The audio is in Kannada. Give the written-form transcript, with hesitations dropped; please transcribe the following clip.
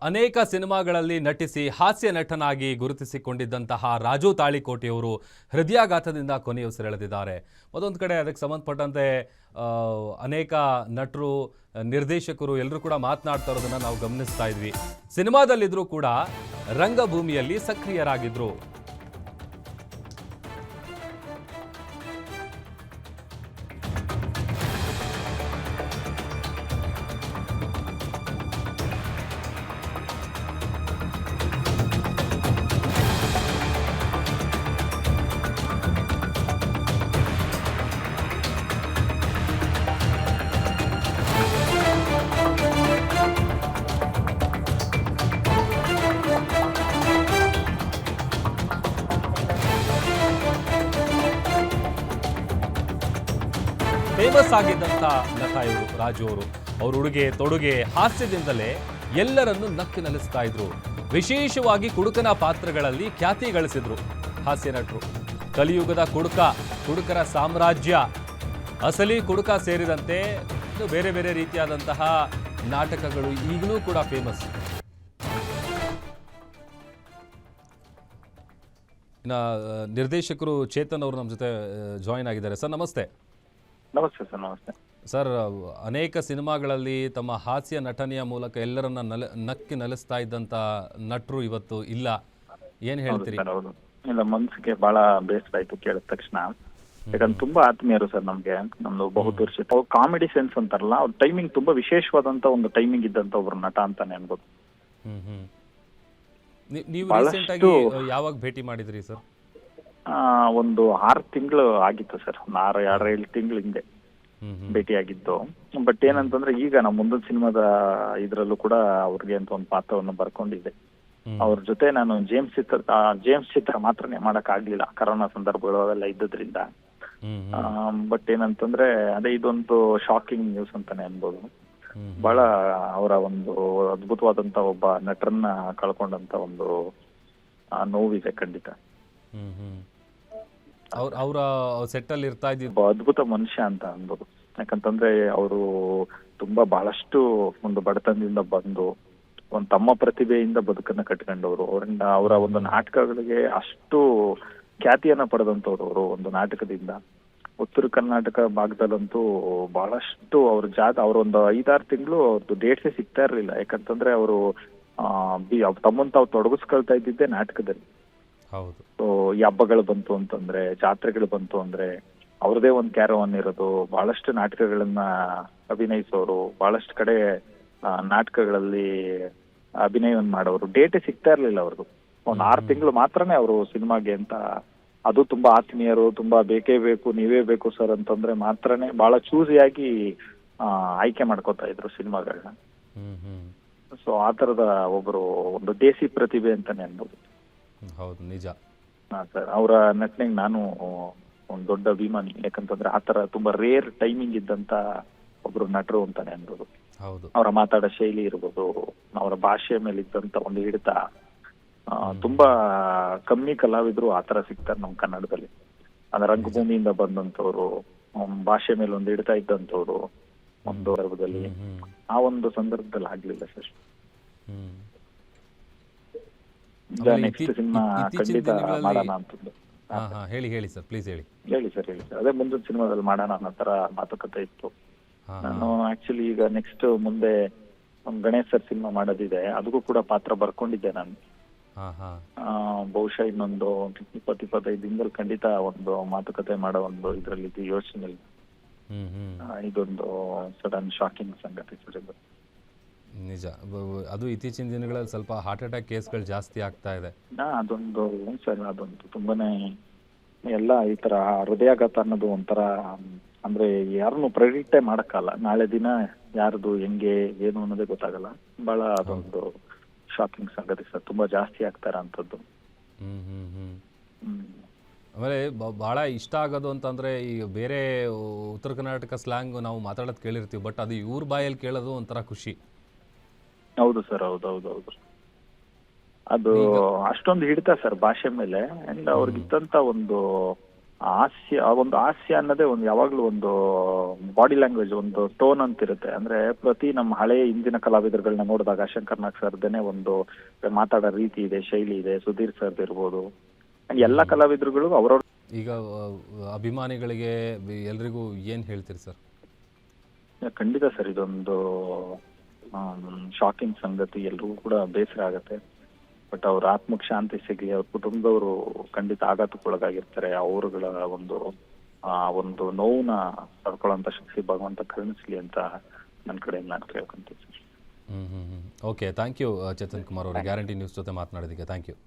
ಅನೇಕ ಸಿನಿಮಾಗಳಲ್ಲಿ ನಟಿಸಿ ಹಾಸ್ಯ ನಟನಾಗಿ ಗುರುತಿಸಿಕೊಂಡಿದ್ದಂತಹ ರಾಜು ತಾಳಿಕೋಟೆಯವರು ಹೃದಯಾಘಾತದಿಂದ ಕೊನೆಯುಸಿರೆಳೆದಿದ್ದಾರೆ. ಮತ್ತೊಂದು ಕಡೆ ಅದಕ್ಕೆ ಸಂಬಂಧಪಟ್ಟಂತೆ ಅನೇಕ ನಟರು, ನಿರ್ದೇಶಕರು ಎಲ್ಲರೂ ಕೂಡ ಮಾತನಾಡ್ತಾ ಇರೋದನ್ನು ನಾವು ಗಮನಿಸ್ತಾ ಇದ್ವಿ. ಸಿನಿಮಾದಲ್ಲಿದ್ದರೂ ಕೂಡ ರಂಗಭೂಮಿಯಲ್ಲಿ ಸಕ್ರಿಯರಾಗಿದ್ರು. ಫೇಮಸ್ ಆಗಿದ್ದಂಥ ನಟ ಇವರು ರಾಜು ಅವರು. ಅವ್ರ ಉಡುಗೆ ತೊಡುಗೆ ಹಾಸ್ಯದಿಂದಲೇ ಎಲ್ಲರನ್ನೂ ನಕ್ಕು ನಲಿಸ್ತಾ ಇದ್ರು. ವಿಶೇಷವಾಗಿ ಕುಡುಕನ ಪಾತ್ರಗಳಲ್ಲಿ ಖ್ಯಾತಿ ಗಳಿಸಿದ್ರು ಹಾಸ್ಯ ನಟರು. ಕಲಿಯುಗದ ಕುಡುಕರ ಸಾಮ್ರಾಜ್ಯ, ಅಸಲಿ ಕುಡುಕ ಸೇರಿದಂತೆ ಬೇರೆ ಬೇರೆ ರೀತಿಯಾದಂತಹ ನಾಟಕಗಳು ಈಗಲೂ ಕೂಡ ಫೇಮಸ್. ಇನ್ನು ನಿರ್ದೇಶಕರು ಚೇತನ್ ಅವರು ನಮ್ಮ ಜೊತೆ ಜಾಯಿನ್ ಆಗಿದ್ದಾರೆ. ಸರ್ ನಮಸ್ತೆ. ನಮಸ್ತೆ ಸರ್. ನಮಸ್ತೆ ಸರ್. ಅನೇಕ ಸಿನಿಮಾಗಳಲ್ಲಿ ತಮ್ಮ ಹಾಸ್ಯ ನಟನೆಯ ಮೂಲಕ ಎಲ್ಲರನ್ನ ನಕ್ಕಿ ನಲಿಸ್ತಾ ಇದ್ದಂತ ನಟರು ಇವತ್ತು ಇಲ್ಲ. ಏನ್ ಹೇಳ್ತೀರಿ? ಹೌದು, ಇಲ್ಲ, ಮನ್ಸಿಗೆ ಬಹಳ ಬೇಸರ ಆಯ್ತು ಕೇಳಿದ ತಕ್ಷಣ. ಯಾಕಂದ್ರೆ ತುಂಬಾ ಆತ್ಮೀಯರು ಸರ್ ನಮ್ಗೆ. ನಮ್ದು ಬಹುತ್ ವರ್ಷ ಅವ್ರು ಕಾಮಿಡಿ ಸೆನ್ಸ್ ಅಂತಾರಲ್ಲ, ಅವ್ರ ಟೈಮಿಂಗ್ ತುಂಬಾ ವಿಶೇಷವಾದಂತ ಒಂದು ಟೈಮಿಂಗ್ ಇದ್ದಂತ ಒಬ್ರು ನಟ ಅಂತಾನೆ ಅನ್ಬೋದು. ನೀವು ರೀಸೆಂಟ್ ಆಗಿ ಯಾವಾಗ ಭೇಟಿ ಮಾಡಿದ್ರಿ ಸರ್? ಒಂದು 6 ತಿಂಗಳು ಆಗಿತ್ತು ಸರ್. 6-7 ತಿಂಗಳು ಹಿಂದೆ ಭೇಟಿ ಆಗಿದ್ದು. ಬಟ್ ಏನಂತಂದ್ರೆ ಈಗ ನಾವು ಮುಂದಿನ ಸಿನಿಮಾದ ಇದ್ರಲ್ಲೂ ಕೂಡ ಅವ್ರಿಗೆ ಅಂತ ಒಂದು ಪಾತ್ರವನ್ನು ಬರ್ಕೊಂಡಿದ್ದೆ. ಅವ್ರ ಜೊತೆ ನಾನು ಜೇಮ್ಸ್ ಚಿತ್ರ ಮಾತ್ರನೇ ಮಾಡಕ್ ಆಗ್ಲಿಲ್ಲ, ಕರೋನಾ ಸಂದರ್ಭಗಳು ಅವೆಲ್ಲ ಇದ್ದದ್ರಿಂದ. ಬಟ್ ಏನಂತಂದ್ರೆ ಅದೇ ಇದೊಂದು ಶಾಕಿಂಗ್ ನ್ಯೂಸ್ ಅಂತಾನೆ ಅನ್ಬೋದು. ಬಹಳ ಅವರ ಒಂದು ಅದ್ಭುತವಾದಂತ ಒಬ್ಬ ನಟರನ್ನ ಕಳ್ಕೊಂಡಂತ ಒಂದು ನೋವಿದೆ ಖಂಡಿತ. ಅವರ ಸೆಟ್ ಅಲ್ಲಿ ಇರ್ತಾ ಇದ್ದ ಅದ್ಭುತ ಮನುಷ್ಯ ಅಂತ ಅನ್ಬೋದು. ಯಾಕಂತಂದ್ರೆ ಅವರು ತುಂಬಾ ಬಹಳಷ್ಟು ಒಂದು ಬಡತನದಿಂದ ಬಂದು ಒಂದು ತಮ್ಮ ಪ್ರತಿಭೆಯಿಂದ ಬದುಕನ್ನ ಕಟ್ಕೊಂಡವ್ರು. ಅವರ ಒಂದು ನಾಟಕಗಳಿಗೆ ಅಷ್ಟು ಖ್ಯಾತಿಯನ್ನ ಪಡೆದಂತವ್ರು ಅವರು. ಒಂದು ನಾಟಕದಿಂದ ಉತ್ತರ ಕರ್ನಾಟಕ ಭಾಗದಲ್ಲಂತೂ ಬಹಳಷ್ಟು ಅವ್ರ ಒಂದು 5-6 ತಿಂಗಳು ಅವ್ರದ್ದು ಡೇಟ್ಸೇ ಸಿಗ್ತಾ ಇರ್ಲಿಲ್ಲ. ಯಾಕಂತಂದ್ರೆ ಅವರು ತಮ್ಮನ್ ತಾವು ತೊಡಗಿಸ್ಕೊಳ್ತಾ ಇದ್ದಿದ್ದೆ ನಾಟಕದಲ್ಲಿ. ಹೌದು. ಈ ಹಬ್ಬಗಳು ಬಂತು ಅಂತಂದ್ರೆ, ಜಾತ್ರೆಗಳು ಬಂತು ಅಂದ್ರೆ ಅವ್ರದೇ ಒಂದು ಕ್ಯಾರವಾನ್ ಇರೋದು. ಬಹಳಷ್ಟು ನಾಟಕಗಳನ್ನ ಅಭಿನಯಿಸೋರು, ಬಹಳಷ್ಟು ಕಡೆ ನಾಟಕಗಳಲ್ಲಿ ಅಭಿನಯವನ್ನ ಮಾಡೋರು. ಡೇಟೇ ಸಿಗ್ತಾ ಇರ್ಲಿಲ್ಲ ಅವ್ರದ್ದು. ಒಂದ್ 6 ತಿಂಗಳು ಮಾತ್ರನೇ ಅವರು ಸಿನಿಮಾಗೆ ಅಂತ. ಅದು ತುಂಬಾ ಆತ್ಮೀಯರು, ತುಂಬಾ ಬೇಕೇ ಬೇಕು, ನೀವೇ ಬೇಕು ಸರ್ ಅಂತಂದ್ರೆ ಮಾತ್ರನೇ ಬಹಳ ಚೂಸಿಯಾಗಿ ಆಯ್ಕೆ ಮಾಡ್ಕೋತಾ ಇದ್ರು ಸಿನಿಮಾಗಳನ್ನ. ಸೊ ಆ ತರದ ಒಬ್ರು ಒಂದು ದೇಸಿ ಪ್ರತಿಭೆ ಅಂತಾನೆ ಅನ್ಬೋದು. ಹೌದು, ನಿಜ. ಸರ್, ಅವರ ನಟನೆಗೆ ನಾನು ಒಂದು ದೊಡ್ಡ ಅಭಿಮಾನಿ. ಯಾಕಂತಂದ್ರೆ ಆತರ ತುಂಬಾ ರೇರ್ ಟೈಮಿಂಗ್ ಇದ್ದಂತ ಒಬ್ರು ನಟರು ಅಂತಾನೆ ಅನ್ಬೋದು. ಹೌದು. ಅವರ ಮಾತಾಡೋ ಶೈಲಿ ಇರ್ಬೋದು, ಅವರ ಭಾಷೆ ಮೇಲೆ ಇದ್ದಂತ ಒಂದು ಹಿಡಿತ. ತುಂಬಾ ಕಮ್ಮಿ ಕಲಾವಿದ್ರು ಆತರ ಸಿಗ್ತಾರೆ ನಮ್ ಕನ್ನಡದಲ್ಲಿ. ಅಂದ್ರೆ ರಂಗಭೂಮಿಯಿಂದ ಬಂದಂತವ್ರು, ಭಾಷೆ ಮೇಲೆ ಒಂದು ಹಿಡಿತ ಇದ್ದಂತವ್ರು ಒಂದು ಸಂದರ್ಭದಲ್ಲಿ. ಆ ಒಂದು ಸಂದರ್ಭದಲ್ಲಿ ಆಗ್ಲಿಲ್ಲ ಸರ್. ನೆಕ್ಸ್ಟ್ ಸಿನಿಮಾ ಖಂಡಿತ ಮಾಡೋಣ ಅಂತಂದು. ಹೇಳಿ ಸರ್, ಪ್ಲೀಸ್ ಹೇಳಿ. ಹೇಳಿ ಸರ್. ಅದೇ ಮುಂದಿನ ಸಿನಿಮಾದಲ್ಲಿ ಮಾಡೋಣ ಅನ್ನೋ ತರ ಮಾತುಕತೆ ಇತ್ತು. ನಾನು ಆಕ್ಚುಲಿ ಈಗ ನೆಕ್ಸ್ಟ್ ಮುಂದೆ ಒಂದು ಗಣೇಶ್ ಸರ್ ಸಿನಿಮಾ ಮಾಡೋದಿದೆ. ಅದಕ್ಕೂ ಕೂಡ ಪಾತ್ರ ಬರ್ಕೊಂಡಿದ್ದೆ ನಾನು. ಬಹುಶಃ ಇನ್ನೊಂದು 20-25 ದಿನದಲ್ಲಿ ಖಂಡಿತ ಒಂದು ಮಾತುಕತೆ ಮಾಡೋ ಒಂದು ಇದ್ರಲ್ಲಿ ಯೋಚನೆ. ಇದೊಂದು ಸಡನ್ ಶಾಕಿಂಗ್ ಸಂಗತಿ ಸರ್ ಇದು. ನಿಜ. ಅದು ಇತ್ತೀಚಿನ ದಿನಗಳಲ್ಲಿ ಸ್ವಲ್ಪ ಹಾರ್ಟ್ ಅಟ್ಯಾಕ್ ಕೇಸ್ಗಳು ಜಾಸ್ತಿ ಆಗ್ತಾ ಇದೆ. ಅದೊಂದು ಸರ್, ಅದೊಂದು ತುಂಬಾನೇ ಎಲ್ಲ ಈ ತರ ಹೃದಯಾಘಾತ ಅನ್ನೋದು ಒಂಥರ, ಅಂದ್ರೆ ಯಾರನ್ನು ಪ್ರೆಡಿಕ್ಟೇ ಮಾಡಕ್ಕಲ್ಲ. ನಾಳೆ ದಿನ ಯಾರ್ದು ಹೆಂಗೆ ಏನು ಅನ್ನೋದೇ ಗೊತ್ತಾಗಲ್ಲ. ಬಹಳ ಅದೊಂದು ಶಾಕಿಂಗ್ ಸಂಗತಿ ಸರ್. ತುಂಬಾ ಜಾಸ್ತಿ ಆಗ್ತಾರ ಅಂತದ್ದು. ಆಮೇಲೆ ಬಹಳ ಇಷ್ಟ ಆಗೋದು ಅಂತಂದ್ರೆ, ಈಗ ಬೇರೆ ಉತ್ತರ ಕರ್ನಾಟಕ ಸ್ಲ್ಯಾಂಗ್ ನಾವು ಮಾತಾಡೋದು ಕೇಳಿರ್ತೀವಿ, ಬಟ್ ಅದು ಇವ್ರ ಬಾಯಲ್ಲಿ ಕೇಳೋದು ಒಂಥರ ಖುಷಿ. ಹೌದು ಸರ್, ಹೌದು. ಅದು ಅಷ್ಟೊಂದು ಹಿಡಿತ ಸರ್ ಭಾಷೆ ಮೇಲೆ. ಅಂಡ್ ಅವ್ರಿಗಿದ್ದಂತ ಒಂದು ಹಾಸ್ಯ ಅನ್ನೋದೇ ಒಂದು ಯಾವಾಗ್ಲೂ ಒಂದು ಬಾಡಿ ಲ್ಯಾಂಗ್ವೇಜ್, ಒಂದು ಟೋನ್ ಅಂತ ಇರುತ್ತೆ. ಅಂದ್ರೆ ಪ್ರತಿ ನಮ್ಮ ಹಳೆಯ ಹಿಂದಿನ ಕಲಾವಿದರುಗಳನ್ನ ನೋಡಿದಾಗ ಶಂಕರ್ ನಾಗ್ ಸರ್ದೇನೆ ಒಂದು ಮಾತಾಡೋ ರೀತಿ ಇದೆ, ಶೈಲಿ ಇದೆ. ಸುಧೀರ್ ಸರ್ದ್ ಇರ್ಬೋದು, ಎಲ್ಲಾ ಕಲಾವಿದರುಗಳು ಅವ್ರವ್ರ. ಈಗ ಅಭಿಮಾನಿಗಳಿಗೆ ಎಲ್ರಿಗೂ ಏನು ಹೇಳ್ತೀರಿ ಸರ್? ಖಂಡಿತ ಸರ್, ಇದೊಂದು ಶಾಕಿಂಗ್ ಸಂಗತಿ, ಎಲ್ರಿಗೂ ಕೂಡ ಬೇಸರ ಆಗತ್ತೆ. ಬಟ್ ಅವ್ರ ಆತ್ಮಕ್ಕೆ ಶಾಂತಿ ಸಿಗಲಿ, ಅವ್ರ ಕುಟುಂಬದವರು ಖಂಡಿತ ಆಘಾತಕ್ಕೊಳಗಾಗಿರ್ತಾರೆ. ಅವರುಗಳ ಒಂದು ನೋವನ್ನ ತಡ್ಕೊಳ್ಳೋಂಥ ಶಕ್ತಿ ಭಗವಂತ ಕರುಣಿಸ್ಲಿ ಅಂತ ನನ್ನ ಕಡೆಯಿಂದ ನಾನು ಕೇಳ್ಕೊಂತೀನಿ sir. Okay, thank you Chethan Kumar ಅವರೇ, ಗ್ಯಾರಂಟಿ ನ್ಯೂಸ್ ಜೊತೆ ಮಾತನಾಡೋದಕ್ಕೆ ಥ್ಯಾಂಕ್ ಯು.